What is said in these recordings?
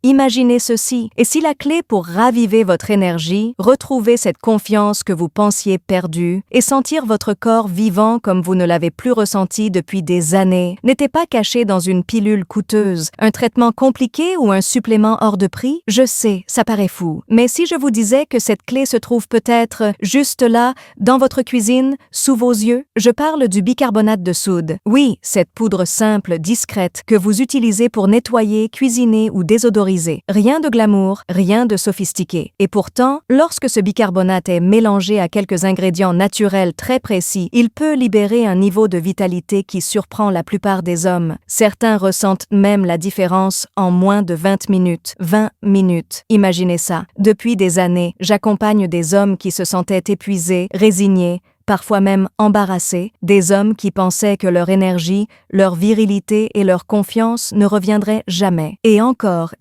Imaginez ceci, et si la clé pour raviver votre énergie, retrouver cette confiance que vous pensiez perdue et sentir votre corps vivant comme vous ne l'avez plus ressenti depuis des années, n'était pas caché dans une pilule coûteuse, un traitement compliqué ou un supplément hors de prix? Je sais, ça paraît fou, mais si je vous disais que cette clé se trouve peut-être juste là, dans votre cuisine, sous vos yeux? Je parle du bicarbonate de soude. Oui, cette poudre simple, discrète, que vous utilisez pour nettoyer, cuisiner ou désodoriser. Rien de glamour, rien de sophistiqué. Et pourtant, lorsque ce bicarbonate est mélangé à quelques ingrédients naturels très précis, il peut libérer un niveau de vitalité qui surprend la plupart des hommes. Certains ressentent même la différence en moins de 20 minutes. 20 minutes. Imaginez ça. Depuis des années, j'accompagne des hommes qui se sentaient épuisés, résignés, parfois même embarrassés, des hommes qui pensaient que leur énergie, leur virilité et leur confiance ne reviendraient jamais. Et encore,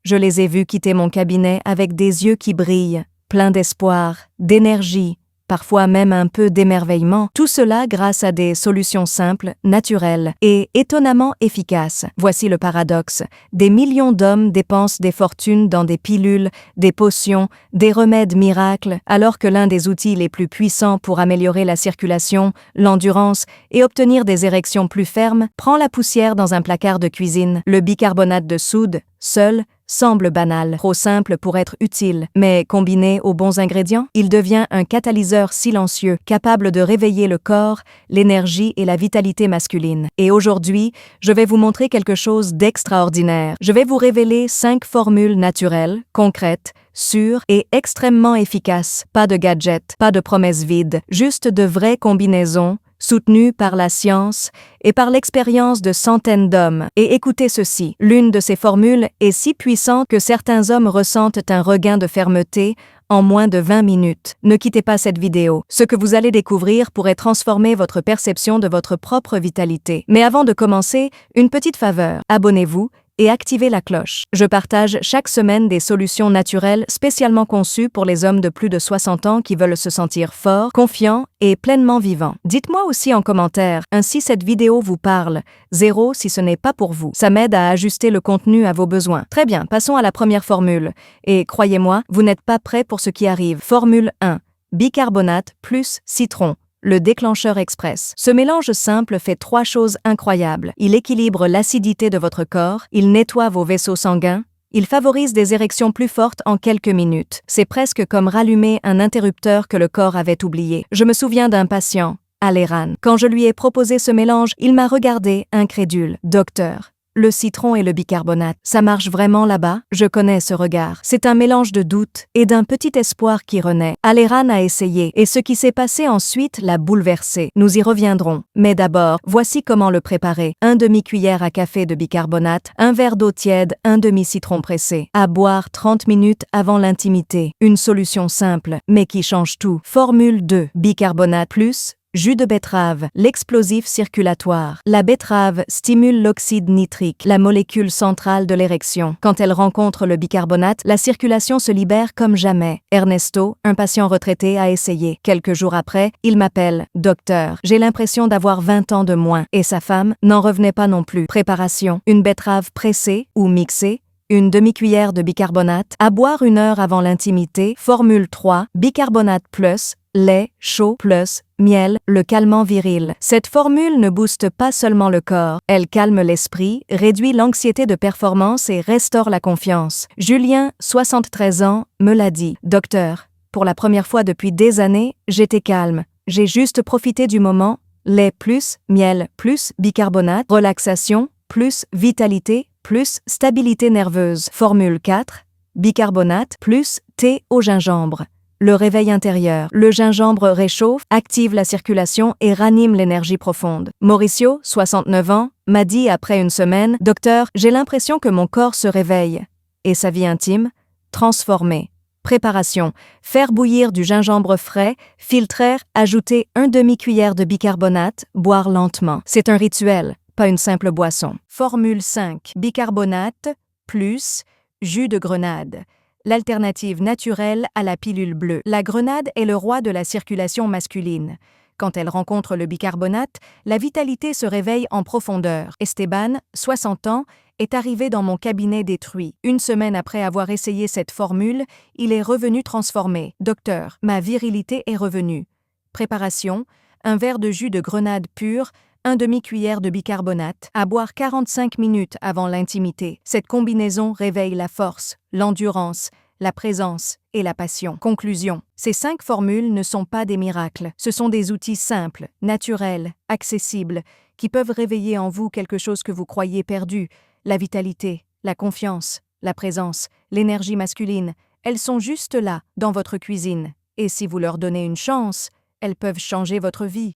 je les ai vus quitter mon cabinet avec des yeux qui brillent, pleins d'espoir, d'énergie, parfois même un peu d'émerveillement, tout cela grâce à des solutions simples, naturelles et étonnamment efficaces. Voici le paradoxe. Des millions d'hommes dépensent des fortunes dans des pilules, des potions, des remèdes miracles, alors que l'un des outils les plus puissants pour améliorer la circulation, l'endurance et obtenir des érections plus fermes prend la poussière dans un placard de cuisine. Le bicarbonate de soude, seul, semble banal, trop simple pour être utile, mais combiné aux bons ingrédients, il devient un catalyseur silencieux, capable de réveiller le corps, l'énergie et la vitalité masculine. Et aujourd'hui, je vais vous montrer quelque chose d'extraordinaire. Je vais vous révéler 5 formules naturelles, concrètes, sûres et extrêmement efficaces. Pas de gadgets, pas de promesses vides, juste de vraies combinaisons, soutenues par la science et par l'expérience de centaines d'hommes. Et écoutez ceci, l'une de ces formules est si puissante que certains hommes ressentent un regain de fermeté en moins de 20 minutes. Ne quittez pas cette vidéo. Ce que vous allez découvrir pourrait transformer votre perception de votre propre vitalité. Mais avant de commencer, une petite faveur. Abonnez-vous et activez la cloche. Je partage chaque semaine des solutions naturelles spécialement conçues pour les hommes de plus de 60 ans qui veulent se sentir forts, confiants et pleinement vivants. Dites-moi aussi en commentaire si cette vidéo vous parle. 0 si ce n'est pas pour vous. Ça m'aide à ajuster le contenu à vos besoins. Très bien, passons à la première formule. Et croyez-moi, vous n'êtes pas prêts pour ce qui arrive. Formule 1. Bicarbonate plus citron. Le déclencheur express. Ce mélange simple fait 3 choses incroyables. Il équilibre l'acidité de votre corps, il nettoie vos vaisseaux sanguins, il favorise des érections plus fortes en quelques minutes. C'est presque comme rallumer un interrupteur que le corps avait oublié. Je me souviens d'un patient, Aléran. Quand je lui ai proposé ce mélange, il m'a regardé, incrédule. Docteur, le citron et le bicarbonate, ça marche vraiment là-bas? Je connais ce regard. C'est un mélange de doute et d'un petit espoir qui renaît. Aléran a essayé et ce qui s'est passé ensuite l'a bouleversé. Nous y reviendrons. Mais d'abord, voici comment le préparer. 1 demi-cuillère à café de bicarbonate, 1 verre d'eau tiède, 1 demi-citron pressé. À boire 30 minutes avant l'intimité. Une solution simple, mais qui change tout. Formule 2. Bicarbonate plus jus de betterave, l'explosif circulatoire. La betterave stimule l'oxyde nitrique, la molécule centrale de l'érection. Quand elle rencontre le bicarbonate, la circulation se libère comme jamais. Ernesto, un patient retraité, a essayé. Quelques jours après, il m'appelle « Docteur, j'ai l'impression d'avoir 20 ans de moins » et sa femme n'en revenait pas non plus. Préparation. Une betterave pressée ou mixée, une demi-cuillère de bicarbonate, à boire 1 heure avant l'intimité. Formule 3, bicarbonate plus lait chaud plus miel, le calmant viril. Cette formule ne booste pas seulement le corps, elle calme l'esprit, réduit l'anxiété de performance et restaure la confiance. Julien, 73 ans, me l'a dit. Docteur, pour la première fois depuis des années, j'étais calme. J'ai juste profité du moment. Lait plus miel plus bicarbonate, relaxation plus vitalité plus stabilité nerveuse. Formule 4, bicarbonate plus thé au gingembre. Le réveil intérieur. Le gingembre réchauffe, active la circulation et ranime l'énergie profonde. Mauricio, 69 ans, m'a dit après 1 semaine « Docteur, j'ai l'impression que mon corps se réveille. » Et sa vie intime? Transformée. Préparation. Faire bouillir du gingembre frais, filtrer, ajouter 1 demi-cuillère de bicarbonate, boire lentement. C'est un rituel, pas une simple boisson. Formule 5. Bicarbonate plus jus de grenade. L'alternative naturelle à la pilule bleue. La grenade est le roi de la circulation masculine. Quand elle rencontre le bicarbonate, la vitalité se réveille en profondeur. Esteban, 60 ans, est arrivé dans mon cabinet détruit. 1 semaine après avoir essayé cette formule, il est revenu transformé. Docteur, ma virilité est revenue. Préparation, un verre de jus de grenade pure, 1 demi-cuillère de bicarbonate, à boire 45 minutes avant l'intimité. Cette combinaison réveille la force, l'endurance, la présence et la passion. Conclusion. Ces 5 formules ne sont pas des miracles. Ce sont des outils simples, naturels, accessibles, qui peuvent réveiller en vous quelque chose que vous croyiez perdu. La vitalité, la confiance, la présence, l'énergie masculine, elles sont juste là, dans votre cuisine. Et si vous leur donnez une chance, elles peuvent changer votre vie.